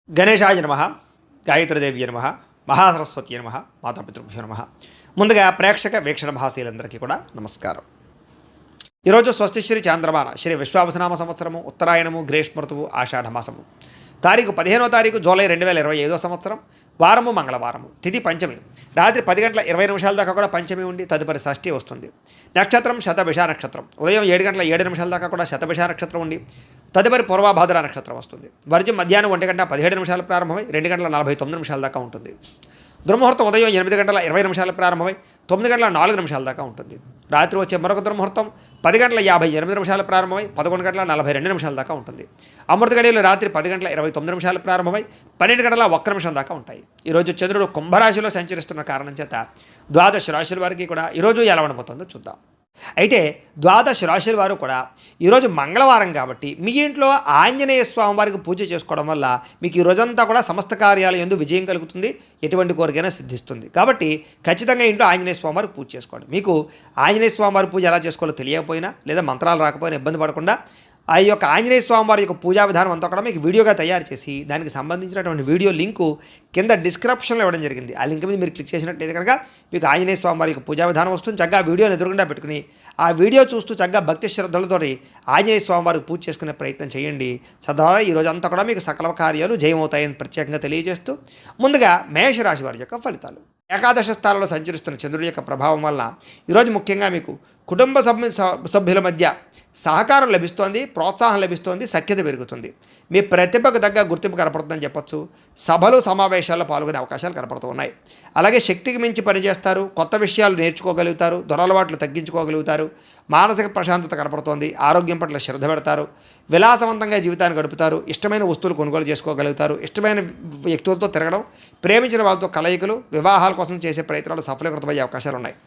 గణేశాయ నమః, గాయత్రీదేవి నమః, మహాసరస్వతి నమః, మాతాపితృభ్యో నమః. ముందుగా ప్రేక్షక వీక్షణ భాషలందరికీ కూడా నమస్కారం. ఈరోజు స్వస్తి శ్రీ చాంద్రమాన శ్రీ విశ్వావసనామ సంవత్సరము ఉత్తరాయణము గ్రీష్మ ఋతువు ఆషాఢ మాసము తారీఖు 15వ తారీఖు జూలై 2025 సంవత్సరం వారము మంగళవారము తిథి పంచమి రాత్రి 10:20 దాకా కూడా పంచమి ఉండి తదుపరి షష్ఠి వస్తుంది. నక్షత్రం శతభిష నక్షత్రం ఉదయం 7:07 దాకా కూడా శతభిష నక్షత్రం ఉండి తదుపరి పూర్వభాద్ర నక్షత్రం వస్తుంది. వర్జం మధ్యాహ్నం 1:17 ప్రారంభమై 2:49 దాకా ఉంటుంది. దుర్ముహూర్తం ఉదయం 8:20 ప్రారంభమై 9:04 దాకా ఉంటుంది. రాత్రి వచ్చే మరొక దుర్ముహూర్తం 10:58 ప్రారంభమై 11:42 దాకా ఉంటుంది. అమృత గడియలు రాత్రి 10:29 ప్రారంభమై 12:01 దాకా ఉంటాయి. ఈరోజు చంద్రుడు కుంభరాశిలో సంచరిస్తున్న కారణం చేత ద్వాదశ రాశుల వారికి కూడా ఈరోజు ఎలా ఉండబోతుందో చూద్దాం. అయితే ద్వాదశ రాశుల వారు కూడా ఈరోజు మంగళవారం కాబట్టి మీ ఇంట్లో ఆంజనేయ స్వామి వారికి పూజ చేసుకోవడం వల్ల మీకు ఈ రోజంతా కూడా సమస్త కార్యాలు యందు విజయం కలుగుతుంది, ఎటువంటి కోరికైనా సిద్ధిస్తుంది. కాబట్టి ఖచ్చితంగా ఇంట్లో ఆంజనేయ స్వామి వారికి పూజ చేసుకోండి. మీకు ఆంజనేయ స్వామి వారి పూజ ఎలా చేసుకోవాలో తెలియకపోయినా లేదా మంత్రాలు రాకపోయినా ఇబ్బంది పడకుండా ఆ యొక్క ఆంజనేయ స్వామి వారి యొక్క పూజా విధానం అంతా కూడా మీకు వీడియోగా తయారు చేసి దానికి సంబంధించినటువంటి వీడియో లింకు కింద డిస్క్రిప్షన్లో ఇవ్వడం జరిగింది. ఆ లింక్ మీద మీరు క్లిక్ చేసినట్లయితే కనుక మీకు ఆంజనేయ స్వామి వారి యొక్క పూజా విధానం వస్తుంది. చక్కగా వీడియోని ఎదురుగుండా పెట్టుకుని ఆ వీడియో చూస్తూ చక్కగా భక్తి శ్రద్ధలతో ఆంజనేయ స్వామి వారికి పూజ చేసుకునే ప్రయత్నం చేయండి. తద్వారా ఈ రోజు అంతా కూడా మీకు సకల కార్యాలు జయమవుతాయని ప్రత్యేకంగా తెలియజేస్తూ ముందుగా మేషరాశి వారి యొక్క ఫలితాలు. ఏకాదశ స్థానంలో సంచరిస్తున్న చంద్రుడి యొక్క ప్రభావం వల్ల ఈరోజు ముఖ్యంగా మీకు కుటుంబ సభ్యుల మధ్య సహకారం లభిస్తోంది, ప్రోత్సాహం లభిస్తోంది, సఖ్యత పెరుగుతుంది. మీ ప్రతిభకు తగ్గ గుర్తింపు కనపడుతుందని చెప్పొచ్చు. సభలు సమావేశాల్లో పాల్గొనే అవకాశాలు కనపడుతూ ఉన్నాయి. అలాగే శక్తికి మించి పనిచేస్తారు, కొత్త విషయాలు నేర్చుకోగలుగుతారు, దురలవాట్లు తగ్గించుకోగలుగుతారు, మానసిక ప్రశాంతత కనపడుతోంది, ఆరోగ్యం పట్ల శ్రద్ధ పెడతారు, విలాసవంతంగా జీవితాన్ని గడుపుతారు, ఇష్టమైన వస్తువులు కొనుగోలు చేసుకోగలుగుతారు, ఇష్టమైన వ్యక్తులతో తిరగడం, ప్రేమించిన వాళ్ళతో కలయికలు, వివాహాల కోసం చేసే ప్రయత్నాలు సఫలీకృతమయ్యే అవకాశాలు ఉన్నాయి.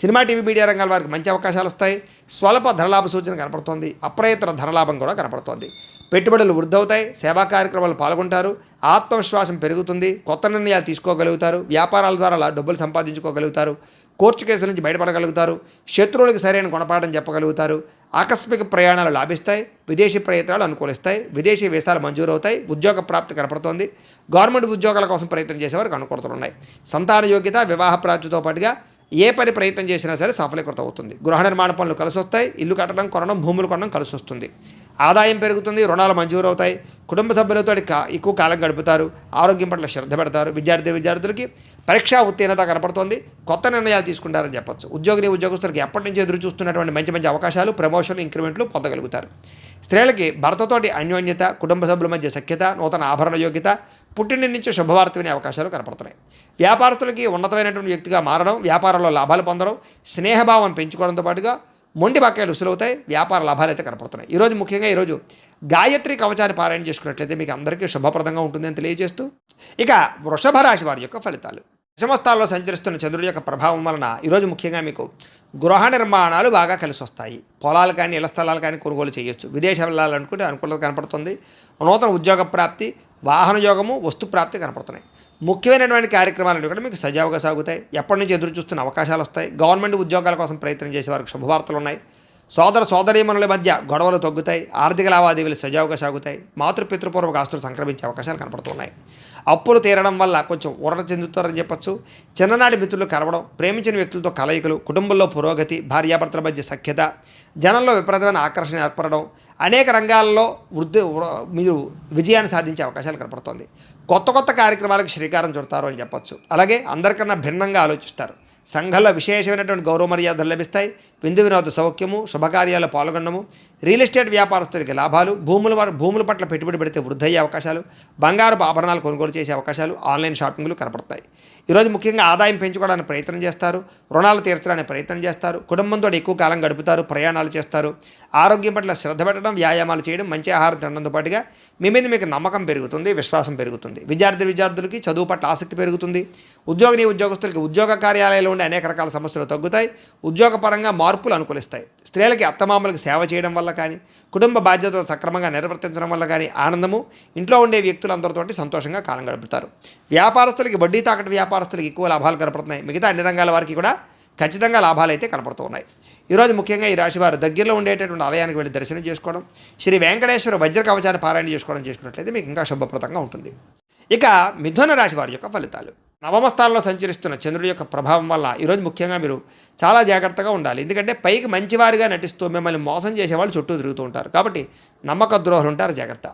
సినిమా టీవీ మీడియా రంగాల వారికి మంచి అవకాశాలు వస్తాయి. స్వల్ప ధనలాభ సూచన కనపడుతోంది, అప్రయత్న ధనలాభం కూడా కనపడుతోంది. పెట్టుబడులు వృద్ధి అవుతాయి, సేవా కార్యక్రమాలు పాల్గొంటారు, ఆత్మవిశ్వాసం పెరుగుతుంది, కొత్త నిర్ణయాలు తీసుకోగలుగుతారు, వ్యాపారాల ద్వారా డబ్బులు సంపాదించుకోగలుగుతారు, కోర్టు కేసుల నుంచి బయటపడగలుగుతారు, శత్రువులకు సరైన గుణపాఠం చెప్పగలుగుతారు, ఆకస్మిక ప్రయాణాలు లాభిస్తాయి, విదేశీ ప్రయత్నాలు అనుకూలిస్తాయి, విదేశీ వీసాలు మంజూరు అవుతాయి, ఉద్యోగ ప్రాప్తి కనపడుతోంది, గవర్నమెంట్ ఉద్యోగాల కోసం ప్రయత్నం చేసేవారికి అనుకూలతలు ఉన్నాయి. సంతాన యోగ్యత, వివాహ ప్రాప్తితో పాటుగా ఏ పని ప్రయత్నం చేసినా సరే సఫలీకృతం అవుతుంది. గృహ నిర్మాణ పనులు కలిసి వస్తాయి, ఇల్లు కట్టడం, కొనడం, భూములు కొనడం కలిసి వస్తుంది, ఆదాయం పెరుగుతుంది, రుణాలు మంజూరు అవుతాయి, కుటుంబ సభ్యులతో ఎక్కువ కాలం గడుపుతారు, ఆరోగ్యం పట్ల శ్రద్ధ పెడతారు. విద్యార్థులకి పరీక్షా ఉత్తీర్ణత కనపడుతోంది, కొత్త నిర్ణయాలు తీసుకుంటారని చెప్పొచ్చు. ఉద్యోగస్తులకి ఎప్పటి నుంచి ఎదురు చూస్తున్నటువంటి మంచి అవకాశాలు, ప్రమోషన్లు, ఇంక్రిమెంట్లు పొందగలుగుతారు. స్త్రీలకి భర్తతోటి అన్యోన్యత, కుటుంబ సభ్యుల మధ్య సఖ్యత, నూతన ఆభరణ యోగ్యత, పుట్టిన నుంచి శుభవార్త వినే అవకాశాలు కనపడుతున్నాయి. వ్యాపారస్తులకి ఉన్నతమైనటువంటి వ్యక్తిగా మారడం, వ్యాపారంలో లాభాలు పొందడం, స్నేహభావం పెంచుకోవడంతో పాటుగా మొండి బకాయిలు ఉసులవుతాయి, వ్యాపార లాభాలు అయితే కనపడుతున్నాయి. ఈరోజు గాయత్రి కవచాన్ని పారాయణ చేసుకున్నట్లయితే మీకు అందరికీ శుభప్రదంగా ఉంటుందని తెలియజేస్తూ ఇక వృషభ రాశి వారి యొక్క ఫలితాలు. దశమస్థానంలో సంచరిస్తున్న చంద్రుడి యొక్క ప్రభావం వలన ఈరోజు ముఖ్యంగా మీకు గృహ నిర్మాణాలు బాగా కలిసి వస్తాయి. పొలాలు కానీ ఇళ్ల స్థలాలు కానీ కొనుగోలు చేయొచ్చు. విదేశం వెళ్ళాలనుకుంటే అనుకూలత కనపడుతుంది. నూతన ఉద్యోగ ప్రాప్తి, వాహన యోగము, వస్తు ప్రాప్తి కనపడుతున్నాయి. ముఖ్యమైనటువంటి కార్యక్రమాలు కూడా మీకు సజావుగా సాగుతాయి. ఎప్పటి నుంచి ఎదురు చూస్తున్న అవకాశాలు వస్తాయి. గవర్నమెంట్ ఉద్యోగాల కోసం ప్రయత్నం చేసే వారికి శుభవార్తలు ఉన్నాయి. సోదరీమణుల మధ్య గొడవలు తగ్గుతాయి, ఆర్థిక లావాదేవీలు సజావుగా సాగుతాయి, మాతృపితృపూర్వక ఆస్తులు సంక్రమించే అవకాశాలు కనపడుతున్నాయి. అప్పులు తీరడం వల్ల కొంచెం ఊరట చెందుతారని చెప్పచ్చు. చిన్ననాటి మిత్రులు కలవడం, ప్రేమించిన వ్యక్తులతో కలయికలు, కుటుంబంలో పురోగతి, భార్యాభర్తల మధ్య సఖ్యత, జనంలో విపరీతమైన ఆకర్షణ ఏర్పడడం, అనేక రంగాల్లో మీరు విజయాన్ని సాధించే అవకాశాలు కనపడుతుంది. కొత్త కార్యక్రమాలకు శ్రీకారం చుడతారు అని చెప్పచ్చు. అలాగే అందరికన్నా భిన్నంగా ఆలోచిస్తారు. సంఘంలో విశేషమైనటువంటి గౌరవ మర్యాదలు లభిస్తాయి. విందు వినోద సౌఖ్యము, శుభకార్యాల్లో పాల్గొనడము, రియల్ ఎస్టేట్ వ్యాపారస్తులకి లాభాలు, భూముల పట్ల పెట్టుబడి పెడితే వృద్ధి అయ్యే అవకాశాలు, బంగారపు ఆభరణాలు కొనుగోలు చేసే అవకాశాలు, ఆన్లైన్ షాపింగ్లు కనపడతాయి. ఈరోజు ముఖ్యంగా ఆదాయం పెంచుకోవడానికి ప్రయత్నం చేస్తారు, రుణాలు తీర్చడానికి ప్రయత్నం చేస్తారు, కుటుంబంతో ఎక్కువ కాలం గడుపుతారు, ప్రయాణాలు చేస్తారు, ఆరోగ్యం పట్ల శ్రద్ధ పెట్టడం, వ్యాయామాలు చేయడం, మంచి ఆహారం తినడంతో పాటుగా మీ మీద మీకు నమ్మకం పెరుగుతుంది, విశ్వాసం పెరుగుతుంది. విద్యార్థులకి చదువు పట్ల ఆసక్తి పెరుగుతుంది. ఉద్యోగస్తులకి ఉద్యోగ కార్యాలయాల్లో ఉండే అనేక రకాల సమస్యలు తగ్గుతాయి. ఉద్యోగపరంగా మార్పులు అనుకూలిస్తాయి. స్త్రీలకి అత్తమామలకు సేవ చేయడం వల్ల కానీ, కుటుంబ బాధ్యతలు సక్రమంగా నిర్వర్తించడం వల్ల కానీ ఆనందము, ఇంట్లో ఉండే వ్యక్తులందరితోటి సంతోషంగా కాలం గడుపుతారు. వ్యాపారస్తులకి వడ్డీ తాకట్టు వ్యాపారస్తులకి ఎక్కువ లాభాలు కనపడుతున్నాయి. మిగతా అన్ని రంగాల వారికి కూడా ఖచ్చితంగా లాభాలు అయితే కనపడుతూ ఉన్నాయి. ఈరోజు ముఖ్యంగా ఈ రాశివారు దగ్గరలో ఉండేటటువంటి ఆలయానికి వెళ్ళి దర్శనం చేసుకోవడం, శ్రీ వెంకటేశ్వర వజ్ర కవచాన్ని పారాయణ చేసుకున్నట్లయితే మీకు ఇంకా శుభప్రదంగా ఉంటుంది. ఇక మిథున రాశి వారి యొక్క ఫలితాలు. నవమ స్థానంలో సంచరిస్తున్న చంద్రుడి యొక్క ప్రభావం వల్ల ఈరోజు ముఖ్యంగా మీరు చాలా జాగ్రత్తగా ఉండాలి. ఎందుకంటే పైకి మంచివారిగా నటిస్తూ మిమ్మల్ని మోసం చేసేవాళ్ళు చుట్టూ తిరుగుతూ ఉంటారు. కాబట్టి నమ్మక ద్రోహులు ఉంటారు, జాగ్రత్త.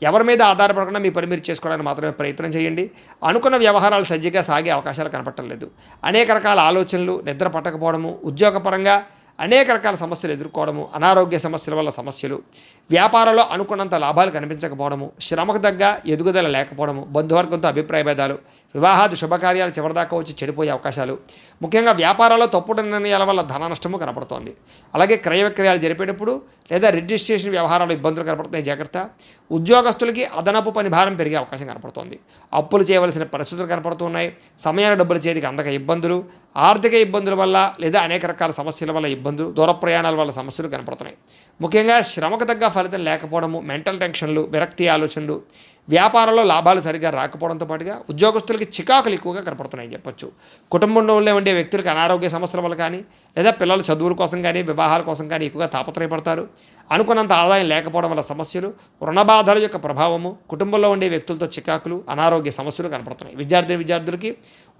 ఎవరి మీద ఆధారపడకుండా మీ పని మీరు చేసుకోవడానికి మాత్రమే ప్రయత్నం చేయండి. అనుకున్న వ్యవహారాలు సజ్జగా సాగే అవకాశాలు కనపడటం లేదు. అనేక రకాల ఆలోచనలు, నిద్ర పట్టకపోవడము, ఉద్యోగపరంగా అనేక రకాల సమస్యలు ఎదుర్కోవడము, అనారోగ్య సమస్యల వల్ల సమస్యలు, వ్యాపారంలో అనుకున్నంత లాభాలు కనిపించకపోవడము, శ్రమకు తగ్గ ఎదుగుదల లేకపోవడము, బంధువర్గంతో అభిప్రాయ భేదాలు, వివాహాది శుభకార్యాలు చివరిదాకా వచ్చి చెడిపోయే అవకాశాలు, ముఖ్యంగా వ్యాపారాల్లో తప్పుడు నిర్ణయాల వల్ల ధన నష్టము కనపడుతోంది. అలాగే క్రయ విక్రయాలు జరిపేటప్పుడు లేదా రిజిస్ట్రేషన్ వ్యవహారాలు ఇబ్బందులు కనపడుతున్నాయి, జాగ్రత్త. ఉద్యోగస్తులకి అదనపు పని భారం పెరిగే అవకాశం కనపడుతోంది. అప్పులు చేయవలసిన పరిస్థితులు కనపడుతున్నాయి. సమయాన్ని డబ్బులు చేతికి అందక ఇబ్బందులు, ఆర్థిక ఇబ్బందుల వల్ల లేదా అనేక రకాల సమస్యల వల్ల ఇబ్బందులు, దూర ప్రయాణాల వల్ల సమస్యలు కనపడుతున్నాయి. ముఖ్యంగా శ్రమకు తగ్గ ఫలితం లేకపోవడము, మెంటల్ టెన్షన్లు, విరక్తి ఆలోచనలు, వ్యాపారంలో లాభాలు సరిగ్గా రాకపోవడంతో పాటుగా ఉద్యోగస్తులకి చికాకులు ఎక్కువగా కనపడుతున్నాయని చెప్పొచ్చు. కుటుంబంలో ఉండే వ్యక్తులకు అనారోగ్య సమస్యల వల్ల కానీ లేదా పిల్లల చదువుల కోసం కానీ వివాహాల కోసం కానీ ఎక్కువగా తాపత్రయపడతారు. అనుకున్నంత ఆదాయం లేకపోవడం వల్ల సమస్యలు, రుణబాధల యొక్క ప్రభావము, కుటుంబంలో ఉండే వ్యక్తులతో చికాకులు, అనారోగ్య సమస్యలు కనపడుతున్నాయి. విద్యార్థులకి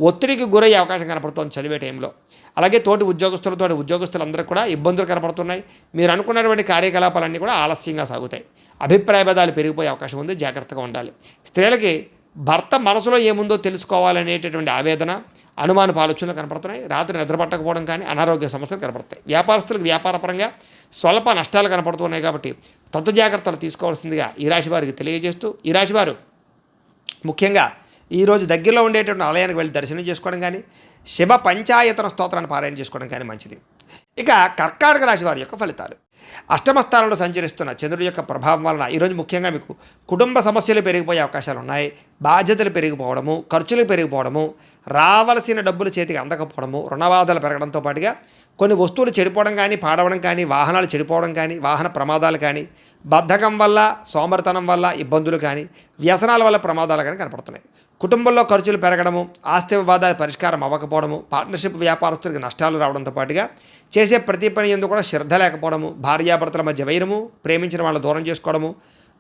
ఒత్తిడికి గురయ్యే అవకాశం కనపడుతోంది చదివే టైంలో. అలాగే తోటి ఉద్యోగస్తులందరూ కూడా ఇబ్బందులు కనపడుతున్నాయి. మీరు అనుకున్నటువంటి కార్యకలాపాలన్నీ కూడా ఆలస్యంగా సాగుతాయి. అభిప్రాయ భేదాలు పెరిగిపోయే అవకాశం ఉంది, జాగ్రత్తగా ఉండాలి. స్త్రీలకి భర్త మనసులో ఏముందో తెలుసుకోవాలనేటటువంటి ఆవేదన, అనుమానపు ఆలోచనలు కనపడుతున్నాయి. రాత్రి నిద్రపట్టకపోవడం కానీ అనారోగ్య సమస్యలు కనపడతాయి. వ్యాపారస్తులకు వ్యాపారపరంగా స్వల్ప నష్టాలు కనపడుతున్నాయి. కాబట్టి తత్తు జాగ్రత్తలు తీసుకోవాల్సిందిగా ఈ రాశి వారికి తెలియజేస్తూ, ఈ రాశి వారు ముఖ్యంగా ఈరోజు దగ్గరలో ఉండేటువంటి ఆలయానికి వెళ్ళి దర్శనం చేసుకోవడం కానీ, శివ పంచాయతన స్తోత్రాన్ని పారాయణ చేసుకోవడం కానీ మంచిది. ఇక కర్కాటక రాశి వారి యొక్క ఫలితాలు. అష్టమ స్థానంలో సంచరిస్తున్న చంద్రుడి యొక్క ప్రభావం వలన ఈరోజు ముఖ్యంగా మీకు కుటుంబ సమస్యలు పెరిగిపోయే అవకాశాలు ఉన్నాయి. బాధ్యతలు పెరిగిపోవడము, ఖర్చులు పెరిగిపోవడము, రావలసిన డబ్బులు చేతికి అందకపోవడము, రుణబాధలు పెరగడంతో పాటుగా కొన్ని వస్తువులు చెడిపోవడం కానీ, పాడవడం కానీ, వాహనాలు చెడిపోవడం కానీ, వాహన ప్రమాదాలు కానీ, బద్ధకం వల్ల, సోమరితనం వల్ల ఇబ్బందులు కానీ, వ్యసనాల వల్ల ప్రమాదాలు కానీ కనపడుతున్నాయి. కుటుంబంలో ఖర్చులు పెరగడము, ఆస్తి వివాదాల పరిష్కారం అవ్వకపోవడము, పార్ట్నర్షిప్ వ్యాపారస్తులకు నష్టాలు రావడంతో పాటుగా చేసే ప్రతి పని ఎందుకు కూడా శ్రద్ధ లేకపోవడము, భార్యాభర్తల మధ్య వైరము, ప్రేమించిన వాళ్ళ దూరం చేసుకోవడము,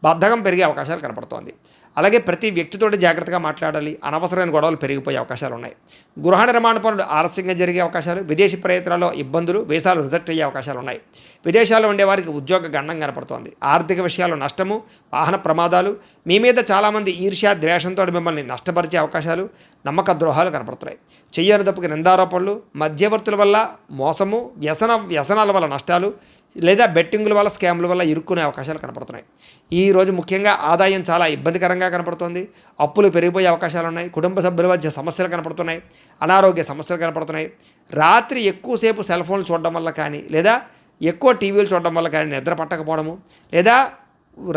బద్ధకం పెరిగే అవకాశాలు కనపడుతోంది. అలాగే ప్రతి వ్యక్తితో జాగ్రత్తగా మాట్లాడాలి. అనవసరమైన గొడవలు పెరిగిపోయే అవకాశాలు ఉన్నాయి. గృహ నిర్మాణ పనులు ఆలస్యంగా జరిగే అవకాశాలు, విదేశీ ప్రయత్నాల్లో ఇబ్బందులు, వీసాలు రిజెక్ట్ అయ్యే అవకాశాలు ఉన్నాయి. విదేశాల్లో ఉండేవారికి ఉద్యోగ గండం కనపడుతోంది. ఆర్థిక విషయాల్లో నష్టము, వాహన ప్రమాదాలు, మీ మీద చాలామంది ఈర్ష్య ద్వేషంతో మిమ్మల్ని నష్టపరిచే అవకాశాలు, నమ్మక ద్రోహాలు కనపడుతున్నాయి. చెయ్యని తప్పుకి నిందారోపణలు, మధ్యవర్తుల వల్ల మోసము, వ్యసనాల వల్ల నష్టాలు లేదా బెట్టింగుల వల్ల, స్కామ్ల వల్ల ఇరుక్కునే అవకాశాలు కనపడుతున్నాయి. ఈరోజు ముఖ్యంగా ఆదాయం చాలా ఇబ్బందికరంగా కనపడుతుంది. అప్పులు పెరిగిపోయే అవకాశాలు ఉన్నాయి. కుటుంబ సభ్యుల మధ్య సమస్యలు కనపడుతున్నాయి. అనారోగ్య సమస్యలు కనపడుతున్నాయి. రాత్రి ఎక్కువసేపు సెల్ ఫోన్లు చూడడం వల్ల కానీ లేదా ఎక్కువ టీవీలు చూడడం వల్ల కానీ నిద్ర పట్టకపోవడము లేదా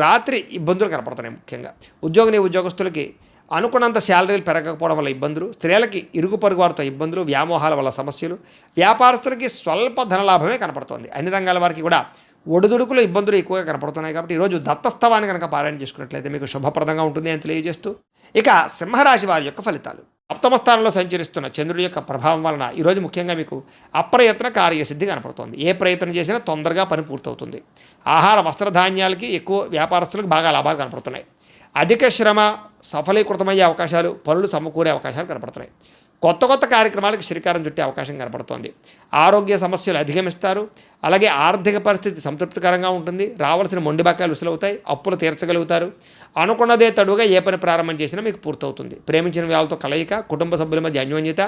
రాత్రి ఇబ్బందులు కనపడుతున్నాయి. ముఖ్యంగా ఉద్యోగస్తులకి అనుకున్నంత శాలరీలు పెరగకపోవడం వల్ల ఇబ్బందులు, స్త్రీలకి ఇరుగు పొరుగు వారితో ఇబ్బందులు, వ్యామోహాల వల్ల సమస్యలు, వ్యాపారస్తులకి స్వల్ప ధనలాభమే కనపడుతోంది. అన్ని రంగాల వారికి కూడా ఒడిదుడుకులు ఇబ్బందులు ఎక్కువగా కనపడుతున్నాయి. కాబట్టి ఈరోజు దత్తస్తవాన్ని కనుక పారాయణ చేసుకున్నట్లయితే మీకు శుభప్రదంగా ఉంటుంది అని తెలియజేస్తూ, ఇక సింహరాశి వారి యొక్క ఫలితాలు. సప్తమ స్థానంలో సంచరిస్తున్న చంద్రుడి యొక్క ప్రభావం వలన ఈరోజు ముఖ్యంగా మీకు అప్రయత్న కార్యసిద్ధి కనపడుతోంది. ఏ ప్రయత్నం చేసినా తొందరగా పని పూర్తవుతుంది. ఆహార వస్త్రధాన్యాలకి ఎక్కువ వ్యాపారస్తులకు బాగా లాభాలు కనపడుతున్నాయి. అధిక శ్రమ సఫలీకృతమయ్యే అవకాశాలు, పనులు సమకూరే అవకాశాలు కనపడుతున్నాయి. కొత్త కార్యక్రమాలకు శ్రీకారం చుట్టే అవకాశం కనపడుతోంది. ఆరోగ్య సమస్యలు అధిగమిస్తారు. అలాగే ఆర్థిక పరిస్థితి సంతృప్తికరంగా ఉంటుంది. రావాల్సిన మొండి బకాయిలు విసులవుతాయి. అప్పులు తీర్చగలుగుతారు. అనుకున్నదే తడుగా ఏ పని ప్రారంభం చేసినా మీకు పూర్తవుతుంది. ప్రేమించిన వాళ్ళతో కలయిక, కుటుంబ సభ్యుల మధ్య అన్యోన్యత,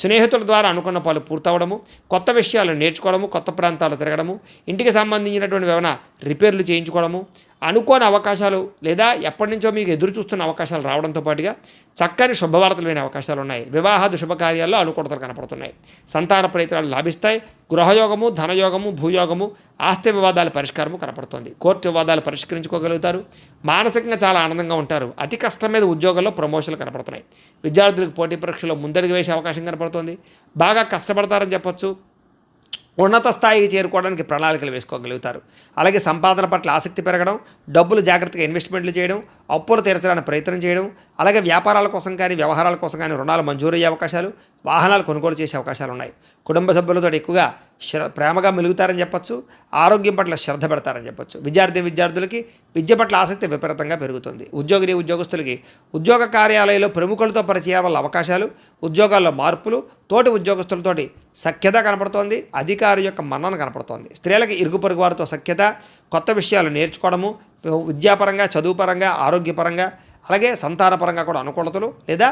స్నేహితుల ద్వారా అనుకున్న పనులు పూర్తవడము, కొత్త విషయాలు నేర్చుకోవడము, కొత్త ప్రాంతాలు తిరగడము, ఇంటికి సంబంధించినటువంటి ఏమైనా రిపేర్లు చేయించుకోవడము, అనుకోని అవకాశాలు లేదా ఎప్పటి నుంచో మీకు ఎదురు చూస్తున్న అవకాశాలు రావడంతో పాటుగా చక్కని శుభవార్తలు వినే అవకాశాలు ఉన్నాయి. వివాహాది శుభకార్యాల్లో అనుకూలతలు కనపడుతున్నాయి. సంతాన ప్రయత్నాలు లాభిస్తాయి. గృహయోగము, ధనయోగము, భూయోగము, ఆస్తి వివాదాల పరిష్కారము కనపడుతుంది. కోర్టు వివాదాలు పరిష్కరించుకోగలుగుతారు. మానసికంగా చాలా ఆనందంగా ఉంటారు. అతి కష్టం మీద ఉద్యోగాల్లో ప్రమోషన్లు కనపడుతున్నాయి. విద్యార్థులకు పోటీ పరీక్షలో ముందడుగు వేసే అవకాశం కనపడుతుంది. బాగా కష్టపడతారని చెప్పొచ్చు. ఉన్నత స్థాయికి చేరుకోవడానికి ప్రణాళికలు వేసుకోగలుగుతారు. అలాగే సంపాదన పట్ల ఆసక్తి పెరగడం, డబ్బులు జాగ్రత్తగా ఇన్వెస్ట్మెంట్లు చేయడం, అప్పులు తీర్చడానికి ప్రయత్నం చేయడం, అలాగే వ్యాపారాల కోసం కానీ వ్యవహారాల కోసం కానీ రుణాలు మంజూరు అయ్యే అవకాశాలు, వాహనాలు కొనుగోలు చేసే అవకాశాలు ఉన్నాయి. కుటుంబ సభ్యులతో ఎక్కువగా ప్రేమగా మెలుగుతారని చెప్పొచ్చు. ఆరోగ్యం పట్ల శ్రద్ధ పెడతారని చెప్పొచ్చు. విద్యార్థులకి విద్య పట్ల ఆసక్తి విపరీతంగా పెరుగుతుంది. ఉద్యోగస్తులకి ఉద్యోగ కార్యాలయంలో ప్రముఖులతో పరిచయాల వల్ల అవకాశాలు, ఉద్యోగాల్లో మార్పులు, తోటి ఉద్యోగస్తులతోటి సఖ్యత కనపడుతోంది. అధికారి యొక్క మన్నన కనపడుతోంది. స్త్రీలకి ఇరుగు పొరుగు వారితో సఖ్యత, కొత్త విషయాలు నేర్చుకోవడము, విద్యాపరంగా, చదువుపరంగా, ఆరోగ్యపరంగా, అలాగే సంతానపరంగా కూడా అనుకూలతలు లేదా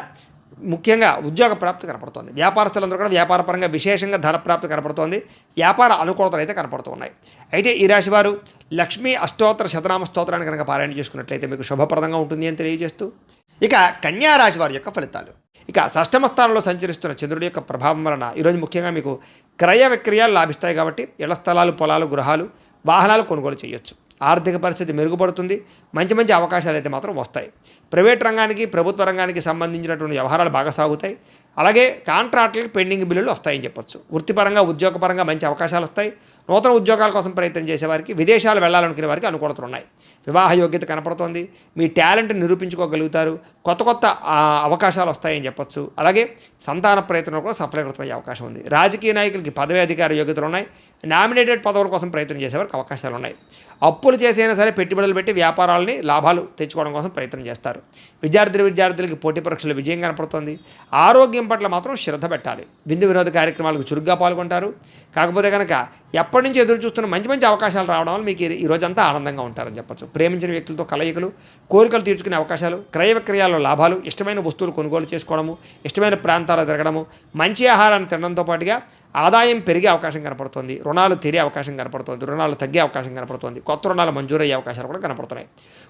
ముఖ్యంగా ఉద్యోగ ప్రాప్తి కనపడుతోంది. వ్యాపారస్తులందరూ కూడా వ్యాపారపరంగా విశేషంగా ధన ప్రాప్తి కనపడుతోంది. వ్యాపార అనుకూలతలు అయితే కనపడుతున్నాయి. అయితే ఈ రాశి వారు లక్ష్మీ అష్టోత్తర శతనామ స్తోత్రాన్ని కనుక పారాయణ చేసుకున్నట్లయితే మీకు శుభప్రదంగా ఉంటుంది అని తెలియజేస్తూ, ఇక కన్యా రాశి వారి యొక్క ఫలితాలు. ఇక షష్టమ స్థానంలో సంచరిస్తున్న చంద్రుడి యొక్క ప్రభావం వలన ఈరోజు ముఖ్యంగా మీకు క్రయ విక్రయాలు లాభిస్తాయి. కాబట్టి ఇళ్ల స్థలాలు, పొలాలు, గృహాలు, వాహనాలు కొనుగోలు చేయొచ్చు. ఆర్థిక పరిస్థితి మెరుగుపడుతుంది. మంచి మంచి అవకాశాలు అయితే మాత్రం వస్తాయి. ప్రైవేట్ రంగానికి, ప్రభుత్వ రంగానికి సంబంధించినటువంటి వ్యవహారాలు బాగా సాగుతాయి. అలాగే కాంట్రాక్టులకి పెండింగ్ బిల్లులు వస్తాయని చెప్పొచ్చు. వృత్తిపరంగా, ఉద్యోగపరంగా మంచి అవకాశాలు వస్తాయి. నూతన ఉద్యోగాల కోసం ప్రయత్నం చేసేవారికి, విదేశాలు వెళ్ళాలనుకునే వారికి అనుకూలతలు ఉన్నాయి. వివాహ యోగ్యత కనపడుతోంది. మీ టాలెంట్ నిరూపించుకోగలుగుతారు. కొత్త అవకాశాలు వస్తాయని చెప్పొచ్చు. అలాగే సంతాన ప్రయత్నంలో కూడా సఫలీకృతమయ్యే అవకాశం ఉంది. రాజకీయ నాయకులకి పదవి అధికార యోగ్యతలు ఉన్నాయి. నామినేటెడ్ పదవుల కోసం ప్రయత్నం చేసేవారికి అవకాశాలు ఉన్నాయి. అప్పులు చేసైనా సరే పెట్టుబడులు పెట్టి వ్యాపారాలని లాభాలు తెచ్చుకోవడం కోసం ప్రయత్నం చేస్తారు. విద్యార్థులకి పోటీ పరీక్షలు విజయం కనపడుతోంది. ఆరోగ్యం పట్ల మాత్రం శ్రద్ధ పెట్టాలి. విందు వినోద కార్యక్రమాలకు చురుగ్గా పాల్గొంటారు. కాకపోతే కనుక ఎప్పటి నుంచి ఎదురు చూస్తున్న మంచి మంచి అవకాశాలు రావడం వల్ల మీకు ఈ రోజంతా ఆనందంగా ఉంటారని చెప్పచ్చు. ప్రేమించిన వ్యక్తులతో కలయికలు, కోరికలు తీర్చుకునే అవకాశాలు, క్రయ విక్రయాల్లో లాభాలు, ఇష్టమైన వస్తువులు కొనుగోలు చేసుకోవడము, ఇష్టమైన ప్రాంతాలు తిరగడము, మంచి ఆహారాన్ని తినడంతో పాటుగా ఆదాయం పెరిగే అవకాశం కనపడుతుంది. రుణాలు తీరే అవకాశం కనపడుతుంది. రుణాలు తగ్గే అవకాశం కనపడుతుంది. కొత్త రుణాలు మంజూరయ్యే అవకాశాలు కూడా కనపడుతున్నాయి.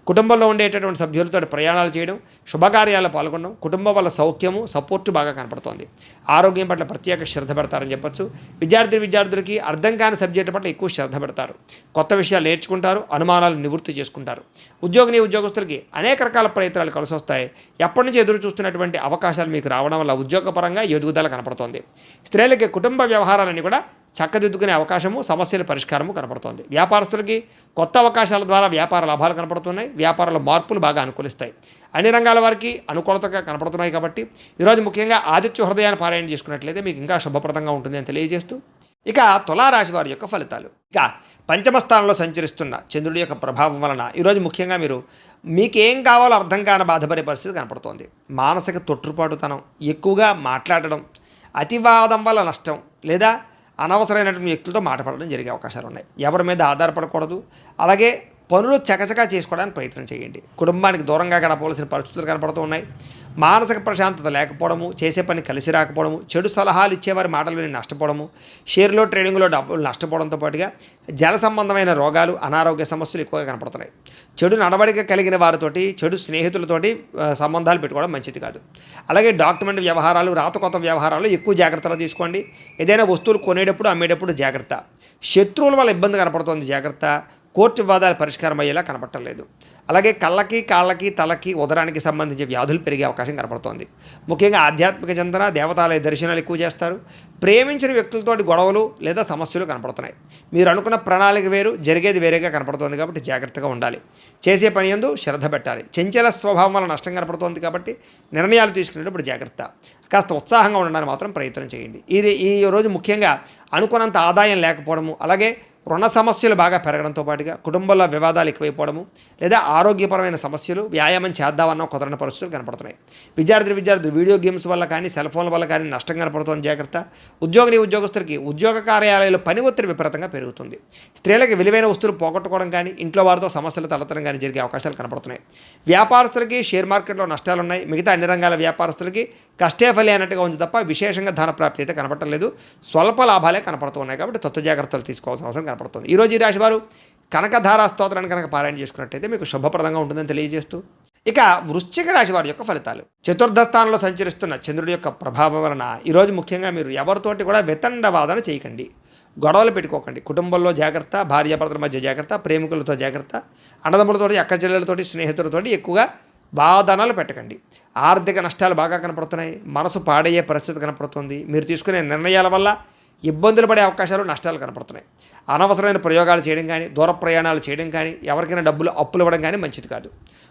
కుటుంబంలో ఉండేటటువంటి సభ్యులతో ప్రయాణాలు చేయడం, శుభకార్యాల్లో పాల్గొనడం, కుటుంబం వల్ల సౌఖ్యము, సపోర్టు బాగా కనపడుతోంది. ఆరోగ్యం పట్ల ప్రత్యేక శ్రద్ధ పెడతారని చెప్పొచ్చు. విద్యార్థులకి అర్థం కాని సబ్జెక్టు పట్ల ఎక్కువ శ్రద్ధ పెడతారు. కొత్త విషయాలు నేర్చుకుంటారు. అనుమానాలు నివృత్తి చేసుకుంటారు. ఉద్యోగస్తులకి అనేక రకాల ప్రయత్నాలు కలిసి వస్తాయి. ఎప్పటి నుంచి ఎదురు చూస్తున్నటువంటి అవకాశాలు మీకు రావడం వల్ల ఉద్యోగపరంగా ఎదుగుదల కనపడుతోంది. స్త్రీలకి కుటుంబ వ్యవహారాలన్నీ కూడా చక్కదిద్దుకునే అవకాశము, సమస్యల పరిష్కారము కనపడుతోంది. వ్యాపారస్తులకి కొత్త అవకాశాల ద్వారా వ్యాపార లాభాలు కనపడుతున్నాయి. వ్యాపారాల మార్పులు బాగా అనుకూలిస్తాయి. అన్ని రంగాల వారికి అనుకూలతగా కనపడుతున్నాయి. కాబట్టి ఈరోజు ముఖ్యంగా ఆదిత్య హృదయాన్ని పారాయణ చేసుకున్నట్లయితే మీకు ఇంకా శుభప్రదంగా ఉంటుంది అని తెలియజేస్తూ, ఇక తులారాశి వారి యొక్క ఫలితాలు. ఇక పంచమ స్థానంలో సంచరిస్తున్న చంద్రుడి యొక్క ప్రభావం వలన ఈరోజు ముఖ్యంగా మీకేం కావాలో అర్థం కాని బాధపడే పరిస్థితి కనపడుతోంది. మానసిక తొట్టుపాటుతనం, ఎక్కువగా మాట్లాడడం, అతివాదం వల్ల నష్టం లేదా అనవసరమైనటువంటి వ్యక్తులతో మాట్లాడడం జరిగే అవకాశాలు ఉన్నాయి. ఎవరి మీద ఆధారపడకూడదు. అలాగే పనులు చకచకా చేసుకోవడానికి ప్రయత్నం చేయండి. కుటుంబానికి దూరంగా గడపవలసిన పరిస్థితులు కనపడుతూ ఉన్నాయి. మానసిక ప్రశాంతత లేకపోవడము, చేసే పని కలిసి రాకపోవడము, చెడు సలహాలు ఇచ్చేవారి మాటలు విని నష్టపోవడము, షేర్లో ట్రేడింగ్లో డబ్బులు నష్టపోవడంతో పాటుగా జల సంబంధమైన రోగాలు, అనారోగ్య సమస్యలు ఎక్కువగా కనపడుతున్నాయి. చెడు నడవడిక కలిగిన వారితోటి, చెడు స్నేహితులతోటి సంబంధాలు పెట్టుకోవడం మంచిది కాదు. అలాగే డాక్యుమెంట్ వ్యవహారాలు, రాతకొత్త వ్యవహారాలు ఎక్కువ జాగ్రత్తలు తీసుకోండి. ఏదైనా వస్తువులు కొనేటప్పుడు, అమ్మేటప్పుడు జాగ్రత్త. శత్రువుల వల్ల ఇబ్బంది కనపడుతోంది, జాగ్రత్త. కోర్టు వివాదాలు పరిష్కారం అయ్యేలా కనపడలేదు. అలాగే కళ్ళకి, కాళ్ళకి, తలకి, ఉదరానికి సంబంధించి వ్యాధులు పెరిగే అవకాశం కనపడుతోంది. ముఖ్యంగా ఆధ్యాత్మిక చింతన, దేవతాలయ దర్శనాలు ఎక్కువ చేస్తారు. ప్రేమించిన వ్యక్తులతోటి గొడవలు లేదా సమస్యలు కనపడుతున్నాయి. మీరు అనుకున్న ప్రణాళిక వేరు, జరిగేది వేరేగా కనపడుతోంది. కాబట్టి జాగ్రత్తగా ఉండాలి. చేసే పని యందు శ్రద్ధ పెట్టాలి. చంచల స్వభావం వల్ల నష్టం కనపడుతోంది. కాబట్టి నిర్ణయాలు తీసుకునేటప్పుడు జాగ్రత్త. కాస్త ఉత్సాహంగా ఉండడానికి మాత్రం ప్రయత్నం చేయండి. ఈ రోజు ముఖ్యంగా అనుకున్నంత ఆదాయం లేకపోవడము, అలాగే రుణ సమస్యలు బాగా పెరగడంతో పాటుగా కుటుంబంలో వివాదాలు ఎక్కువైపోవడము లేదా ఆరోగ్యపరమైన సమస్యలు, వ్యాయామం చేద్దామన్న కుదరని పరిస్థితులు కనపడుతున్నాయి. విద్యార్థులు వీడియో గేమ్స్ వల్ల కానీ, సెల్ ఫోన్ల వల్ల కానీ నష్టం కనపడుతుంది, జాగ్రత్త. ఉద్యోగస్తులకి ఉద్యోగ కార్యాలయాల్లో పని ఒత్తిడి విపరీతంగా పెరుగుతుంది. స్త్రీలకి విలువైన వస్తువులు పోగొట్టుకోవడం కానీ, ఇంట్లో వారితో సమస్యలు తలెత్తడం కానీ జరిగే అవకాశాలు కనపడుతున్నాయి. వ్యాపారస్తులకి షేర్ మార్కెట్లో నష్టాలు ఉన్నాయి. మిగతా అన్ని రంగాల వ్యాపారస్తులకి కష్టే ఫలి అన్నట్టుగా ఉంది తప్ప విశేషంగా ధన ప్రాప్తి అయితే కనపడటం లేదు. స్వల్ప లాభాలే కనపడుతున్నాయి. కాబట్టి తత్వ జాగ్రత్తలు తీసుకోవాల్సిన అవసరం కనపడుతుంది. ఈరోజు ఈ రాశి వారు కనకధారా స్తోత్రాన్ని కనుక పారాయణ చేసుకున్నట్టయితే మీకు శుభప్రదంగా ఉంటుందని తెలియజేస్తూ, ఇక వృశ్చిక రాశి వారి యొక్క ఫలితాలు. చతుర్థ స్థానంలో సంచరిస్తున్న చంద్రుడి యొక్క ప్రభావం వలన ఈరోజు ముఖ్యంగా మీరు ఎవరితోటి కూడా వితండవాదన చేయకండి. గొడవలు పెట్టుకోకండి. కుటుంబంలో జాగ్రత్త, భార్యాభర్తల మధ్య జాగ్రత్త, ప్రేమికులతో జాగ్రత్త, అన్నదమ్ములతోటి, అక్క చెల్లెలతోటి, స్నేహితులతోటి ఎక్కువగా వాదనలు పెట్టకండి. ఆర్థిక నష్టాలు బాగా కనపడుతున్నాయి. మనసు పాడయ్యే పరిస్థితి కనపడుతుంది. మీరు తీసుకునే నిర్ణయాల వల్ల ఇబ్బందులు పడే అవకాశాలు, నష్టాలు కనపడుతున్నాయి. అనవసరమైన ప్రయోగాలు చేయడం కానీ, దూర ప్రయాణాలు చేయడం కానీ, ఎవరికైనా డబ్బులు అప్పులు ఇవ్వడం కానీ మంచిది కాదు.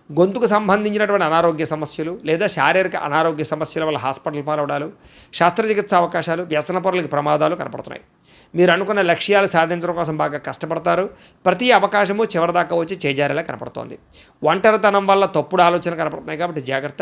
గొంతుకు సంబంధించినటువంటి అనారోగ్య సమస్యలు లేదా శారీరక అనారోగ్య సమస్యల వల్ల హాస్పిటల్ పాలవడాలు, శస్త్రచికిత్స అవకాశాలు, వ్యసనపరులకి ప్రమాదాలు కనపడుతున్నాయి. మీరు అనుకున్న లక్ష్యాలు సాధించడం కోసం బాగా కష్టపడతారు. ప్రతి అవకాశము చివరిదాకా వచ్చి చేజారేలా కనపడుతోంది. ఒంటరితనం వల్ల తప్పుడు ఆలోచనలు కనపడుతున్నాయి కాబట్టి జాగ్రత్త.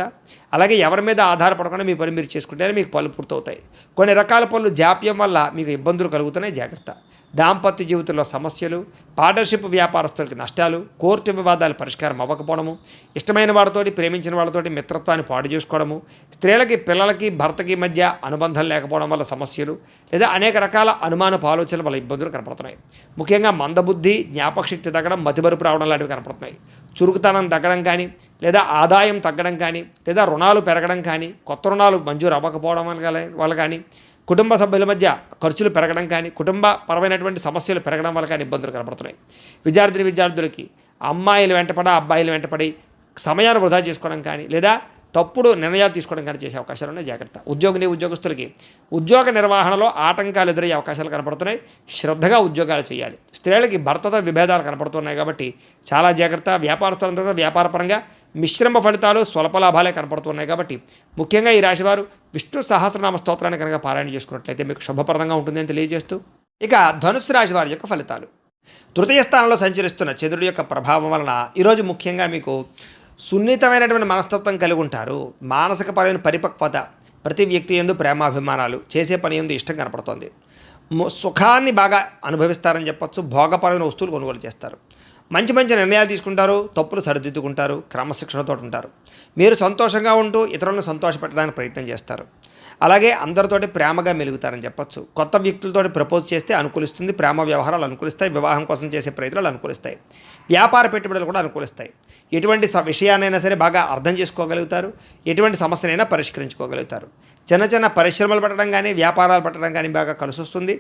అలాగే ఎవరి మీద ఆధారపడకుండా మీ పని మీరు చేసుకుంటేనే మీకు పనులు పూర్తవుతాయి. కొన్ని రకాల పనులు జాప్యం వల్ల మీకు ఇబ్బందులు కలుగుతున్నాయి, జాగ్రత్త. దాంపత్య జీవితంలో సమస్యలు, పార్ట్నర్షిప్ వ్యాపారస్తులకి నష్టాలు, కోర్టు వివాదాలు పరిష్కారం అవ్వకపోవడము, ఇష్టమైన వాళ్ళతోటి ప్రేమించిన వాళ్ళతోటి మిత్రత్వాన్ని పాడు చేసుకోవడము, స్త్రీలకి పిల్లలకి భర్తకి మధ్య అనుబంధం లేకపోవడం వల్ల సమస్యలు, లేదా అనేక రకాల అనుమానపు ఆలోచనల వల్ల ఇబ్బందులు కనపడుతున్నాయి. ముఖ్యంగా మందబుద్ధి, జ్ఞాపకశక్తి తగ్గడం, మతిమరుపు రావడం లాంటివి కనపడుతున్నాయి. చురుకుతనం తగ్గడం కానీ, లేదా ఆదాయం తగ్గడం కానీ, లేదా రుణాలు పెరగడం కానీ, కొత్త రుణాలు మంజూరు అవ్వకపోవడం వల్ల కానీ, కుటుంబ సభ్యుల మధ్య ఖర్చులు పెరగడం కానీ, కుటుంబ పరమైనటువంటి సమస్యలు పెరగడం వల్ల కానీ ఇబ్బందులు కనపడుతున్నాయి. విద్యార్థులకి అమ్మాయిలు వెంటపడి అబ్బాయిలు వెంటపడి సమయాన్ని వృధా చేసుకోవడం కానీ, లేదా తప్పుడు నిర్ణయాలు తీసుకోవడం కానీ చేసే అవకాశాలు ఉన్నాయి, జాగ్రత్త. ఉద్యోగస్తులకి ఉద్యోగ నిర్వహణలో ఆటంకాలు ఎదురయ్యే అవకాశాలు కనపడుతున్నాయి. శ్రద్ధగా ఉద్యోగాలు చేయాలి. స్త్రీలకి భర్తతో విభేదాలు కనపడుతున్నాయి కాబట్టి చాలా జాగ్రత్త. వ్యాపారస్తులందరూ కూడా వ్యాపారపరంగా మిశ్రమ ఫలితాలు, స్వల్ప లాభాలే కనపడుతున్నాయి కాబట్టి ముఖ్యంగా ఈ రాశివారు విష్ణు సహస్రనామ స్తోత్రాన్ని కనుక పారాయణ చేసుకున్నట్లయితే మీకు శుభప్రదంగా ఉంటుందని తెలియజేస్తూ, ఇక ధనుస్సు రాశి వారి యొక్క ఫలితాలు. తృతీయ స్థానంలో సంచరిస్తున్న చంద్రుడి యొక్క ప్రభావం వలన ఈరోజు ముఖ్యంగా మీకు సున్నితమైనటువంటి మనస్తత్వం కలిగి ఉంటారు. మానసికపరమైన పరిపక్వత, ప్రతి వ్యక్తి యందు ప్రేమాభిమానాలు, చేసే పని యందు ఇష్టం కనపడుతోంది. సుఖాన్ని బాగా అనుభవిస్తారని చెప్పొచ్చు. భోగపరమైన వస్తువులు కొనుగోలు చేస్తారు. మంచి నిర్ణయాలు తీసుకుంటారు. తప్పులు సరిదిద్దుకుంటారు. క్రమశిక్షణతో ఉంటారు. మీరు సంతోషంగా ఉంటూ ఇతరులను సంతోషపెట్టడానికి ప్రయత్నం చేస్తారు. అలాగే అందరితోటి ప్రేమగా మెలుగుతారని చెప్పొచ్చు. కొత్త వ్యక్తులతోటి ప్రపోజ్ చేస్తే అనుకూలిస్తుంది. ప్రేమ వ్యవహారాలు అనుకూలిస్తాయి. వివాహం కోసం చేసే ప్రయత్నాలు అనుకూలిస్తాయి. వ్యాపార పెట్టుబడులు కూడా అనుకూలిస్తాయి. ఎటువంటి విషయాన్నైనా సరే బాగా అర్థం చేసుకోగలుగుతారు. ఎటువంటి సమస్యనైనా పరిష్కరించుకోగలుగుతారు. చిన్న పరిశ్రమలు పెట్టడం కానీ, వ్యాపారాలు పెట్టడం కానీ బాగా కలిసి వస్తుంది.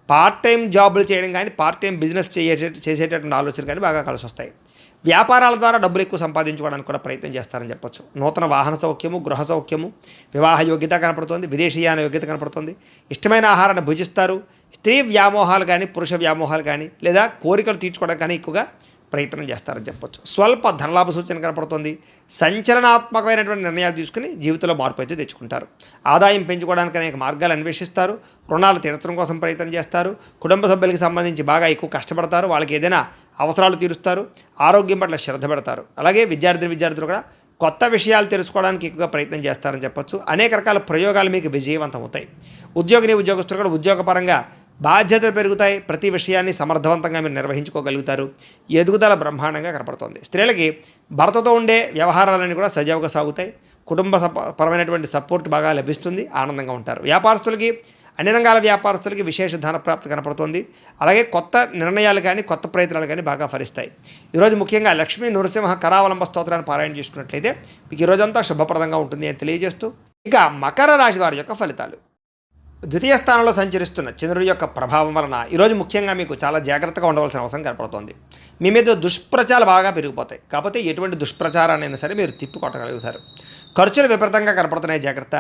పార్ట్ టైం జాబులు చేయడం కానీ, పార్ట్ టైం బిజినెస్ చేసేటటువంటి ఆలోచనలు కానీ బాగా కలిసి వస్తాయి. వ్యాపారాల ద్వారా డబ్బులు ఎక్కువ సంపాదించుకోవడానికి కూడా ప్రయత్నం చేస్తారని చెప్పొచ్చు. నూతన వాహన సౌఖ్యము, గృహ సౌఖ్యము, వివాహ యోగ్యత కనపడుతుంది. విదేశీయాన యోగ్యత కనపడుతుంది. ఇష్టమైన ఆహారాన్ని భుజిస్తారు. స్త్రీ వ్యామోహాలు కానీ, పురుష వ్యామోహాలు కానీ, లేదా కోరికలు తీర్చుకోవడం కానీ ఎక్కువగా ప్రయత్నం చేస్తారని చెప్పొచ్చు. స్వల్ప ధనలాభ సూచన కనపడుతుంది. సంచలనాత్మకమైనటువంటి నిర్ణయాలు తీసుకుని జీవితంలో మార్పు అయితే తెచ్చుకుంటారు. ఆదాయం పెంచుకోవడానికి అనేక మార్గాలు అన్వేషిస్తారు. రుణాలు తీర్చడం కోసం ప్రయత్నం చేస్తారు. కుటుంబ సభ్యులకి సంబంధించి బాగా ఎక్కువ కష్టపడతారు. వాళ్ళకి ఏదైనా అవసరాలు తీరుస్తారు. ఆరోగ్యం పట్ల శ్రద్ధ పెడతారు. అలాగే విద్యార్థులు కూడా కొత్త విషయాలు తెలుసుకోవడానికి ఎక్కువగా ప్రయత్నం చేస్తారని చెప్పొచ్చు. అనేక రకాల ప్రయోగాలు మీకు విజయవంతం అవుతాయి. ఉద్యోగస్తులు కూడా ఉద్యోగపరంగా బాధ్యతలు పెరుగుతాయి. ప్రతి విషయాన్ని సమర్థవంతంగా మీరు నిర్వహించుకోగలుగుతారు. ఎదుగుదల బ్రహ్మాండంగా కనపడుతోంది. స్త్రీలకి భర్తతో ఉండే వ్యవహారాలన్నీ కూడా సజావుగా సాగుతాయి. కుటుంబ పరమైనటువంటి సపోర్ట్ బాగా లభిస్తుంది. ఆనందంగా ఉంటారు. అన్ని రంగాల వ్యాపారస్తులకి విశేష ధనప్రాప్తి కనపడుతుంది. అలాగే కొత్త నిర్ణయాలు కానీ, కొత్త ప్రయత్నాలు కానీ బాగా ఫలిస్తాయి. ఈరోజు ముఖ్యంగా లక్ష్మీ నృసింహ కరావలంబ స్తోత్రాన్ని పారాయణ చేసుకున్నట్లయితే మీకు ఈరోజంతా శుభప్రదంగా ఉంటుంది అని తెలియజేస్తూ, ఇక మకర రాశి వారి యొక్క ఫలితాలు. ద్వితీయ స్థానంలో సంచరిస్తున్న చంద్రుడి యొక్క ప్రభావం వలన ఈరోజు ముఖ్యంగా మీకు చాలా జాగ్రత్తగా ఉండవలసిన అవసరం కనపడుతోంది. మీ మీద దుష్ప్రచారాలు బాగా పెరిగిపోతాయి. కాకపోతే ఎటువంటి దుష్ప్రచారాన్నైనా సరే మీరు తిప్పికొట్టగలుగుతారు. ఖర్చులు విపరీతంగా కనపడుతున్నాయి, జాగ్రత్త.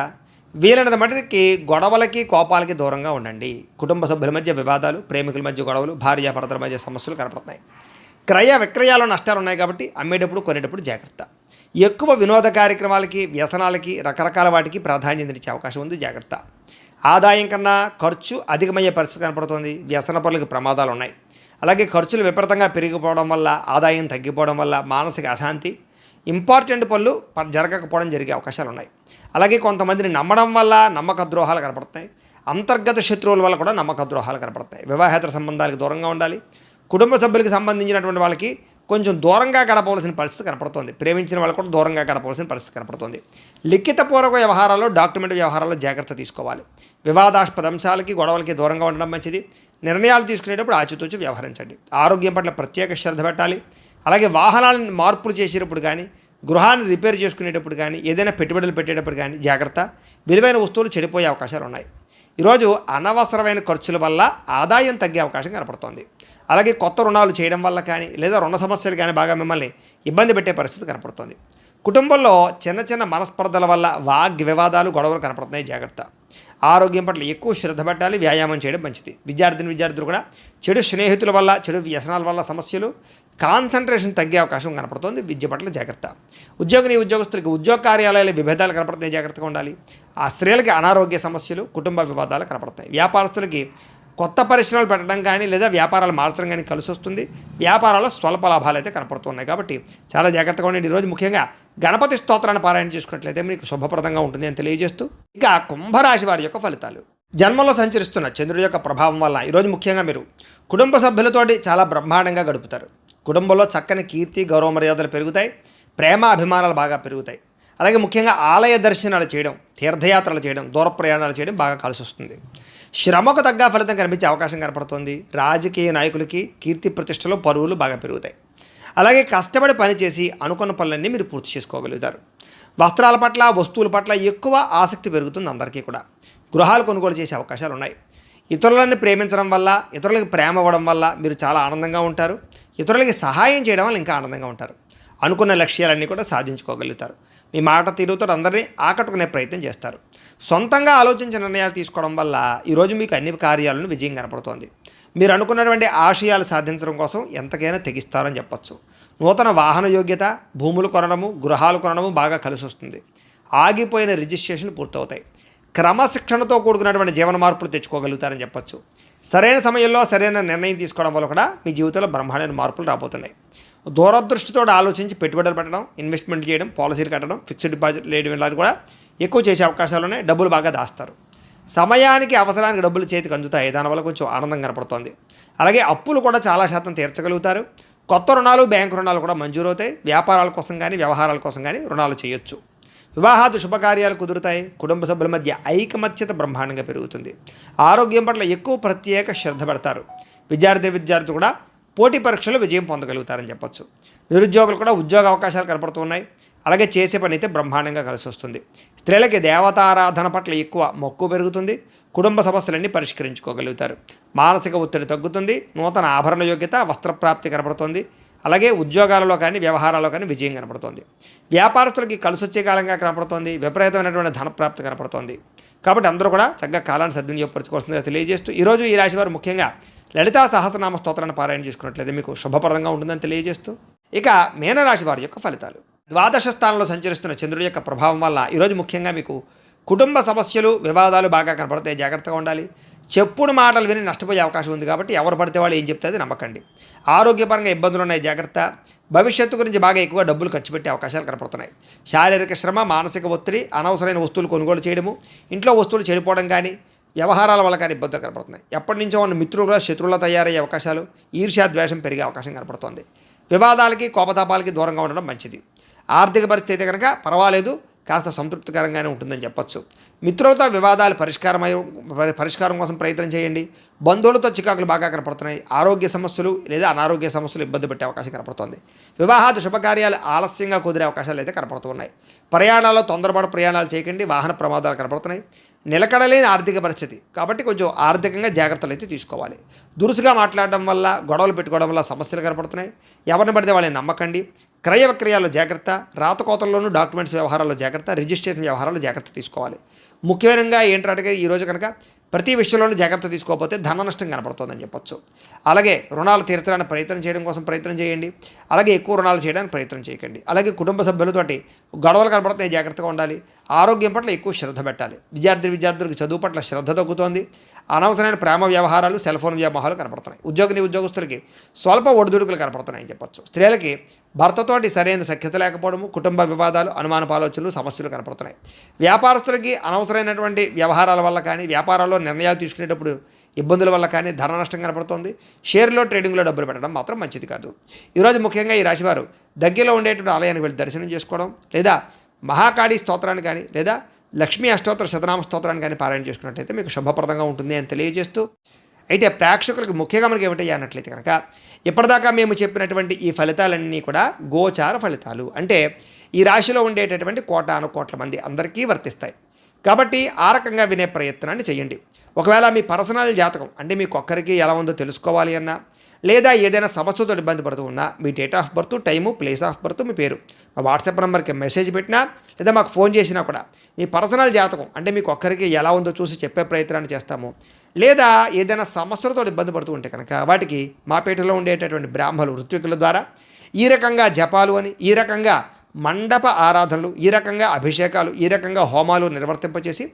వీలైనంత మటుకి గొడవలకి, కోపాలకి దూరంగా ఉండండి. కుటుంబ సభ్యుల మధ్య వివాదాలు, ప్రేమికుల మధ్య గొడవలు, భార్యాభర్తల మధ్య సమస్యలు కనపడుతున్నాయి. క్రయ విక్రయాలు నష్టాలు ఉన్నాయి కాబట్టి అమ్మేటప్పుడు కొనేటప్పుడు జాగ్రత్త. ఎక్కువ వినోద కార్యక్రమాలకి, వ్యసనాలకి, రకరకాల వాటికి ప్రాధాన్యత ఇచ్చే అవకాశం ఉంది, జాగ్రత్త. ఆదాయం కన్నా ఖర్చు అధికమయ్యే పరిస్థితి కనపడుతుంది. వ్యసన పనులకు ప్రమాదాలు ఉన్నాయి. అలాగే ఖర్చులు విపరీతంగా పెరిగిపోవడం వల్ల, ఆదాయం తగ్గిపోవడం వల్ల మానసిక అశాంతి, ఇంపార్టెంట్ పనులు జరగకపోవడం జరిగే అవకాశాలు ఉన్నాయి. అలాగే కొంతమందిని నమ్మడం వల్ల నమ్మక ద్రోహాలు కనపడుతున్నాయి. అంతర్గత శత్రువుల వల్ల కూడా నమ్మక ద్రోహాలు కనపడుతున్నాయి. వివాహేతర సంబంధాలకు దూరంగా ఉండాలి. కుటుంబ సభ్యులకు సంబంధించినటువంటి వాళ్ళకి కొంచెం దూరంగా గడపవలసిన పరిస్థితి కనపడుతుంది. ప్రేమించిన వాళ్ళు కూడా దూరంగా గడపవలసిన పరిస్థితి కనపడుతుంది. లిఖితపూర్వక వ్యవహారాల్లో, డాక్యుమెంట్ వ్యవహారాల్లో జాగ్రత్త తీసుకోవాలి. వివాదాస్పద అంశాలకి, గొడవలకి దూరంగా ఉండడం మంచిది. నిర్ణయాలు తీసుకునేటప్పుడు ఆచితూచి వ్యవహరించండి. ఆరోగ్యం పట్ల ప్రత్యేక శ్రద్ధ పెట్టాలి. అలాగే వాహనాలను మార్పులు చేసేటప్పుడు కానీ, గృహాన్ని రిపేర్ చేసుకునేటప్పుడు కానీ, ఏదైనా పెట్టుబడులు పెట్టేటప్పుడు కానీ జాగ్రత్త. విలువైన వస్తువులు చెడిపోయే అవకాశాలు ఉన్నాయి. ఈరోజు అనవసరమైన ఖర్చుల వల్ల ఆదాయం తగ్గే అవకాశం కనపడుతోంది. అలాగే కొత్త రుణాలు చేయడం వల్ల కానీ, లేదా రుణ సమస్యలు కానీ బాగా మిమ్మల్ని ఇబ్బంది పెట్టే పరిస్థితి కనపడుతుంది. కుటుంబంలో చిన్న మనస్పర్ధల వల్ల వివాదాలు, గొడవలు కనపడుతున్నాయి, జాగ్రత్త. ఆరోగ్యం పట్ల ఎక్కువ శ్రద్ధ పెట్టాలి. వ్యాయామం చేయడం మంచిది. విద్యార్థులు కూడా చెడు స్నేహితుల వల్ల, చెడు వ్యసనాల వల్ల సమస్యలు, కాన్సన్ట్రేషన్ తగ్గే అవకాశం కనపడుతోంది. విద్య పట్ల జాగ్రత్త. ఉద్యోగస్తులకి ఉద్యోగ కార్యాలయాల విభేదాలు కనపడుతున్నాయి, జాగ్రత్తగా ఉండాలి. ఆ స్త్రీలకి అనారోగ్య సమస్యలు, కుటుంబ వివాదాలు కనపడుతున్నాయి. వ్యాపారస్తులకి కొత్త పరిశ్రమలు పెట్టడం కానీ లేదా వ్యాపారాలు మార్చడం కానీ కలిసి వస్తుంది. వ్యాపారాల్లో స్వల్ప లాభాలు అయితే కనపడుతున్నాయి కాబట్టి చాలా జాగ్రత్తగా ఉండండి. ఈరోజు ముఖ్యంగా గణపతి స్తోత్రాన్ని పారాయణ చేసుకున్నట్లయితే మీకు శుభప్రదంగా ఉంటుంది అని తెలియజేస్తూ, ఇక కుంభరాశి వారి యొక్క ఫలితాలు. జన్మలో సంచరిస్తున్న చంద్రుడి యొక్క ప్రభావం వల్ల ఈరోజు ముఖ్యంగా మీరు కుటుంబ సభ్యులతోటి చాలా బ్రహ్మాండంగా గడుపుతారు. కుటుంబంలో చక్కని కీర్తి, గౌరవ మర్యాదలు పెరుగుతాయి. ప్రేమ అభిమానాలు బాగా పెరుగుతాయి. అలాగే ముఖ్యంగా ఆలయ దర్శనాలు చేయడం, తీర్థయాత్రలు చేయడం, దూర ప్రయాణాలు చేయడం బాగా కలిసి వస్తుంది. శ్రమకు తగ్గ ఫలితం కనిపించే అవకాశం కనపడుతుంది. రాజకీయ నాయకులకి కీర్తి ప్రతిష్టలు, పరువులు బాగా పెరుగుతాయి. అలాగే కష్టపడి పనిచేసి అనుకున్న పనులన్నీ మీరు పూర్తి చేసుకోగలుగుతారు. వస్త్రాల పట్ల, వస్తువుల పట్ల ఎక్కువ ఆసక్తి పెరుగుతుంది అందరికీ కూడా. గృహాలు కొనుగోలు చేసే అవకాశాలు ఉన్నాయి. ఇతరులని ప్రేమించడం వల్ల, ఇతరులకి ప్రేమ ఇవ్వడం వల్ల మీరు చాలా ఆనందంగా ఉంటారు. ఇతరులకి సహాయం చేయడం వల్ల ఇంకా ఆనందంగా ఉంటారు. అనుకున్న లక్ష్యాలన్నీ కూడా సాధించుకోగలుగుతారు. మీ మాట తీరుతో అందరినీ ఆకట్టుకునే ప్రయత్నం చేస్తారు. సొంతంగా ఆలోచించిన నిర్ణయాలు తీసుకోవడం వల్ల ఈరోజు మీకు అన్ని కార్యాలను విజయం కనపడుతోంది. మీరు అనుకున్నటువంటి ఆశయాలు సాధించడం కోసం ఎంతకైనా తెగిస్తారని చెప్పచ్చు. నూతన వాహన యోగ్యత, భూములు కొనడము, గృహాలు కొనడము బాగా కలిసి వస్తుంది. ఆగిపోయిన రిజిస్ట్రేషన్లు పూర్తవుతాయి. క్రమశిక్షణతో కూడుకున్నటువంటి జీవన మార్పులు తెచ్చుకోగలుగుతారని చెప్పచ్చు. సరైన సమయంలో సరైన నిర్ణయం తీసుకోవడం వల్ల కూడా మీ జీవితంలో బ్రహ్మాండమైన మార్పులు రాబోతున్నాయి. దూరదృష్టితో ఆలోచించి పెట్టుబడులు పెట్టడం, ఇన్వెస్ట్మెంట్ చేయడం, పాలసీలు కట్టడం, ఫిక్స్డ్ డిపాజిట్ వేయడం ఇలాంటి కూడా ఎక్కువ చేసే అవకాశాలు ఉన్నాయి. డబ్బులు బాగా దాస్తారు. సమయానికి అవసరానికి డబ్బులు చేతికి అందుతాయి. దానివల్ల కొంచెం ఆనందం కనపడుతోంది. అలాగే అప్పులు కూడా చాలా శాతం తీర్చగలుగుతారు. కొత్త రుణాలు, బ్యాంకు రుణాలు కూడా మంజూరవుతాయి. వ్యాపారాల కోసం కానీ వ్యవహారాల కోసం కానీ రుణాలు చేయొచ్చు. వివాహాది శుభకార్యాలు కుదురుతాయి. కుటుంబ సభ్యుల మధ్య ఐకమత్యత బ్రహ్మాండంగా పెరుగుతుంది. ఆరోగ్యం పట్ల ఎక్కువ ప్రత్యేక శ్రద్ధ పెడతారు. విద్యార్థులు కూడా పోటీ పరీక్షలు విజయం పొందగలుగుతారని చెప్పొచ్చు. నిరుద్యోగులు కూడా ఉద్యోగ అవకాశాలు కనపడుతున్నాయి. అలాగే చేసే పని అయితే బ్రహ్మాండంగా కలిసి వస్తుంది. స్త్రీలకి దేవతారాధన పట్ల ఎక్కువ మక్కువ పెరుగుతుంది. కుటుంబ సమస్యలన్నీ పరిష్కరించుకోగలుగుతారు. మానసిక ఒత్తిడి తగ్గుతుంది. నూతన ఆభరణ యోగ్యత, వస్త్రప్రాప్తి కనపడుతుంది. అలాగే ఉద్యోగాలలో కానీ వ్యవహారాల్లో కానీ విజయం కనపడుతోంది. వ్యాపారస్తులకి కలిసి వచ్చే కాలంగా కనపడుతోంది. విపరీతమైనటువంటి ధనప్రాప్తి కనపడుతోంది. కాబట్టి అందరూ కూడా చక్కగా కాలాన్ని సద్వినియోగపరచుకోవాల్సిందిగా తెలియజేస్తూ, ఈరోజు ఈ రాశి వారు ముఖ్యంగా లలితా సహస్రనామ స్తోత్రాన్ని పారాయణ చేసుకున్నట్లయితే మీకు శుభప్రదంగా ఉంటుందని తెలియజేస్తూ, ఇక మీనరాశి వారి యొక్క ఫలితాలు. ద్వాదశ స్థానంలో సంచరిస్తున్న చంద్రుడి యొక్క ప్రభావం వల్ల ఈరోజు ముఖ్యంగా మీకు కుటుంబ సమస్యలు, వివాదాలు బాగా కనపడతాయి. జాగ్రత్తగా ఉండాలి. చెప్పుడు మాటలు విని నష్టపోయే అవకాశం ఉంది కాబట్టి ఎవరు పడితే వాళ్ళు ఏం చెప్తే అది నమ్మకండి. ఆరోగ్యపరంగా ఇబ్బందులు ఉన్నాయి, జాగ్రత్త. భవిష్యత్తు గురించి బాగా ఎక్కువ డబ్బులు ఖర్చు పెట్టే అవకాశాలు కనపడుతున్నాయి. శారీరక శ్రమ, మానసిక ఒత్తిడి, అనవసరమైన వస్తువులు కొనుగోలు చేయడము, ఇంట్లో వస్తువులు చెడిపోవడం కానీ, వ్యవహారాల వల్ల కానీ ఇబ్బందులు కనపడుతున్నాయి. ఎప్పటి నుంచో ఉన్న మిత్రులుగా శత్రువులా తయారయ్యే అవకాశాలు, ఈర్ష్యా ద్వేషం పెరిగే అవకాశం కనపడుతోంది. వివాదాలకి, కోపతాపాలకి దూరంగా ఉండడం మంచిది. ఆర్థిక పరిస్థితి కనుక పర్వాలేదు, కాస్త సంతృప్తికరంగానే ఉంటుందని చెప్పచ్చు. మిత్రులతో వివాదాలు పరిష్కారం కోసం ప్రయత్నం చేయండి. బంధువులతో చికాకులు బాగా కనపడుతున్నాయి. ఆరోగ్య సమస్యలు లేదా అనారోగ్య సమస్యలు ఇబ్బంది పెట్టే అవకాశం కనపడుతుంది. వివాహాది శుభకార్యాలు ఆలస్యంగా కుదిరే అవకాశాలు అయితే కనపడుతున్నాయి. ప్రయాణాల్లో తొందరపాటు ప్రయాణాలు చేయకండి. వాహన ప్రమాదాలు కనపడుతున్నాయి. నిలకడలేని ఆర్థిక పరిస్థితి కాబట్టి కొంచెం ఆర్థికంగా జాగ్రత్తలు అయితే తీసుకోవాలి. దురుసుగా మాట్లాడడం వల్ల, గొడవలు పెట్టుకోవడం వల్ల సమస్యలు కనపడుతున్నాయి. ఎవరిని పడితే వాళ్ళని నమ్మకండి. క్రయ విక్రయాల్లో జాగ్రత్త. రాతకోతల్లోనూ డాక్యుమెంట్స్ వ్యవహారాల్లో జాగ్రత్త. రిజిస్ట్రేషన్ వ్యవహారాల్లో జాగ్రత్త తీసుకోవాలి. ముఖ్యంగా ఏంటంటే ఈరోజు కనుక ప్రతి విషయంలోనూ జాగ్రత్త తీసుకోకపోతే ధన నష్టం కనపడుతుందని చెప్పొచ్చు. అలాగే రుణాలు తీర్చడానికి ప్రయత్నం చేయడం కోసం ప్రయత్నం చేయండి. అలాగే ఎక్కువ రుణాలు చేయడానికి ప్రయత్నం చేయకండి. అలాగే కుటుంబ సభ్యులతోటి గొడవలు కనపడుతున్నాయి, జాగ్రత్తగా ఉండాలి. ఆరోగ్యం పట్ల ఎక్కువ శ్రద్ధ పెట్టాలి. విద్యార్థులకు చదువు పట్ల శ్రద్ధ తగ్గుతోంది. అనవసరమైన ప్రేమ వ్యవహారాలు, సెల్ ఫోన్ వ్యవహారాలు కనపడుతున్నాయి. ఉద్యోగస్తులకి స్వల్ప ఒడిదుడుకులు కనపడుతున్నాయని చెప్పొచ్చు. స్త్రీలకి భర్తతోటి సరైన సఖ్యత లేకపోవడము, కుటుంబ వివాదాలు, అనుమానపు ఆలోచనలు, సమస్యలు కనపడుతున్నాయి. వ్యాపారస్తులకి అనవసరమైనటువంటి వ్యవహారాల వల్ల కానీ, వ్యాపారాల్లో నిర్ణయాలు తీసుకునేటప్పుడు ఇబ్బందుల వల్ల కానీ ధన నష్టం కనపడుతుంది. షేర్లో, ట్రేడింగ్లో డబ్బులు పెట్టడం మాత్రం మంచిది కాదు. ఈరోజు ముఖ్యంగా ఈ రాశివారు దగ్గరలో ఉండేటువంటి ఆలయానికి వెళ్ళి దర్శనం చేసుకోవడం, లేదా మహాకాళి స్తోత్రాన్ని కానీ, లేదా లక్ష్మీ అష్టోత్తర శతనామ స్తోత్రాన్ని కానీ పారాయణ చేసుకున్నట్లయితే మీకు శుభప్రదంగా ఉంటుంది అని తెలియజేస్తూ, అయితే ప్రేక్షకులకు ముఖ్యంగా మనకి ఏమిటయ్యా అన్నట్లయితే కనుక ఇప్పటిదాకా మేము చెప్పినటువంటి ఈ ఫలితాలన్నీ కూడా గోచార ఫలితాలు, అంటే ఈ రాశిలో ఉండేటటువంటి కోట్ల మంది అందరికీ వర్తిస్తాయి. కాబట్టి ఆ రకంగా వినే ప్రయత్నాన్ని చేయండి. ఒకవేళ మీ పర్సనల్ జాతకం అంటే మీకు ఒక్కరికి ఎలా ఉందో తెలుసుకోవాలి అన్నా, లేదా ఏదైనా సమస్యతో ఇబ్బంది పడుతూ ఉన్నా మీ date of birth, time, place of birth, మీ పేరు మా వాట్సాప్ నెంబర్కి మెసేజ్ పెట్టినా లేదా మాకు ఫోన్ చేసినా కూడా మీ పర్సనల్ జాతకం అంటే మీకు ఒక్కరికి ఎలా ఉందో చూసి చెప్పే ప్రయత్నాన్ని చేస్తాము. లేదా ఏదైనా సమస్యలతో ఇబ్బంది పడుతూ ఉంటే కనుక వాటికి మా పేటలో ఉండేటటువంటి బ్రాహ్మలు ఋత్వికుల ద్వారా ఈ రకంగా జపాలు అని, ఈ రకంగా మండప ఆరాధనలు, ఈ రకంగా అభిషేకాలు, ఈ రకంగా హోమాలు నిర్వర్తింపచేసి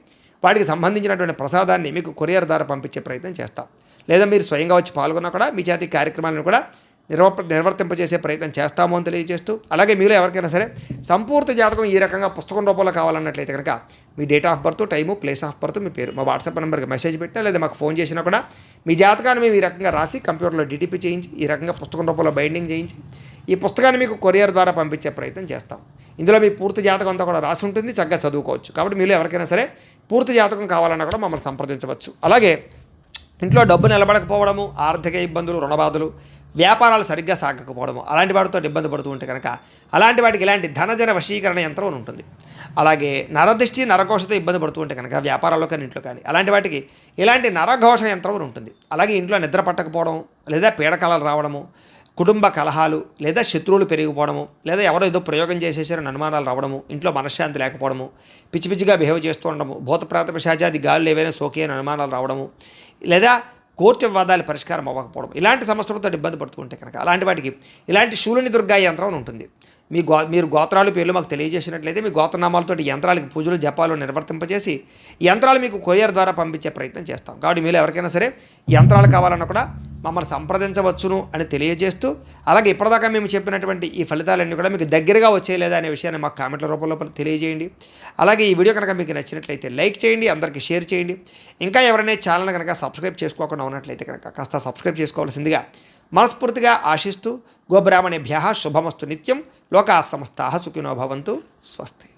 వాటికి సంబంధించినటువంటి ప్రసాదాన్ని మీకు కొరియర్ ద్వారా పంపించే ప్రయత్నం చేస్తాం. లేదా మీరు స్వయంగా వచ్చి పాల్గొన్నా కూడా మీ చేతి కార్యక్రమాలను కూడా నిర్వర్తింపజేసే ప్రయత్నం చేస్తాము అని తెలియజేస్తూ, అలాగే మీరు ఎవరికైనా సరే సంపూర్తి జాతకం ఈ రకంగా పుస్తకం రూపంలో కావాలన్నట్లయితే కనుక మీ date of birth, time, place of birth, మీ పేరు మా వాట్సాప్ నెంబర్కి మెసేజ్ పెట్టినా లేదా మాకు ఫోన్ చేసినా కూడా మీ జాతకాన్ని మేము ఈ రకంగా రాసి కంప్యూటర్లో డిటిపి చేయించి ఈ రకంగా పుస్తకం రూపంలో బైండింగ్ చేయించి ఈ పుస్తకాన్ని మీకు కొరియర్ ద్వారా పంపించే ప్రయత్నం చేస్తాం. ఇందులో మీ పూర్తి జాతకం అంతా కూడా రాసి ఉంటుంది, చక్కగా చదువుకోవచ్చు. కాబట్టి మీరు ఎవరికైనా సరే పూర్తి జాతకం కావాలన్నా కూడా మమ్మల్ని సంప్రదించవచ్చు. అలాగే ఇంట్లో డబ్బు నిలబడకపోవడము, ఆర్థిక ఇబ్బందులు, రుణబాధలు, వ్యాపారాలు సరిగ్గా సాగకపోవడము, అలాంటి వాటితో ఇబ్బంది పడుతూ ఉంటే కనుక అలాంటి వాటికి ఇలాంటి ధనజన వశీకరణ యంత్రం ఉంటుంది. అలాగే నరదృష్టి, నరఘోషతో ఇబ్బంది పడుతూ ఉంటే కనుక వ్యాపారాల్లో కానీ ఇంట్లో కానీ అలాంటి వాటికి ఇలాంటి నరఘోష యంత్రం ఉంటుంది. అలాగే ఇంట్లో నిద్ర పట్టకపోవడం లేదా పీడకలలు రావడము, కుటుంబ కలహాలు లేదా శత్రువులు పెరిగిపోవడము, లేదా ఎవరో ఏదో ప్రయోగం చేసేసారని అనుమానాలు రావడము, ఇంట్లో మనశ్శాంతి లేకపోవడము, పిచ్చి పిచ్చిగా బిహేవ్ చేస్తూ ఉండడము, భూత ప్రేత పిశాచాది గాలులు ఏవైనా సోకి అని అనుమానాలు రావడము, లేదా కోర్టు వివాదాలు పరిష్కారం అవ్వకపోవడం, ఇలాంటి సమస్యలతో ఇబ్బంది పడుతూ ఉంటే కనుక అలాంటి వాటికి ఇలాంటి శూలిని దుర్గా యంత్రం ఉంటుంది. మీరు గోత్రాలు పేర్లు మాకు తెలియజేసినట్లయితే మీ గోత్రనామాలతో యంత్రాలకి పూజలు జపాలు నిర్వర్తింపజేసి యంత్రాలు మీకు కొరియర్ ద్వారా పంపించే ప్రయత్నం చేస్తాం. కాబట్టి మీరు ఎవరికైనా సరే యంత్రాలు కావాలన్నా కూడా మమ్మల్ని సంప్రదించవచ్చును అని తెలియజేస్తూ, అలాగే ఇప్పటిదాకా మేము చెప్పినటువంటి ఈ ఫలితాలన్నీ కూడా మీకు దగ్గరగా వచ్చేయలేదా అనే విషయాన్ని మాకు కామెంట్ల రూపంలో తెలియజేయండి. అలాగే ఈ వీడియో కనుక మీకు నచ్చినట్లయితే లైక్ చేయండి, అందరికీ షేర్ చేయండి. ఇంకా ఎవరైనా ఛానల్ కనుక సబ్స్క్రైబ్ చేసుకోకుండా ఉన్నట్లయితే కనుక కాస్త సబ్స్క్రైబ్ చేసుకోవాల్సిందిగా మనస్ఫూర్తిగా ఆశిస్తూ, గోబ్రాహ్మణేభ్యః శుభమస్తు నిత్యం, లోకాః సమస్తాః సుఖినో భవంతు. స్వస్తి.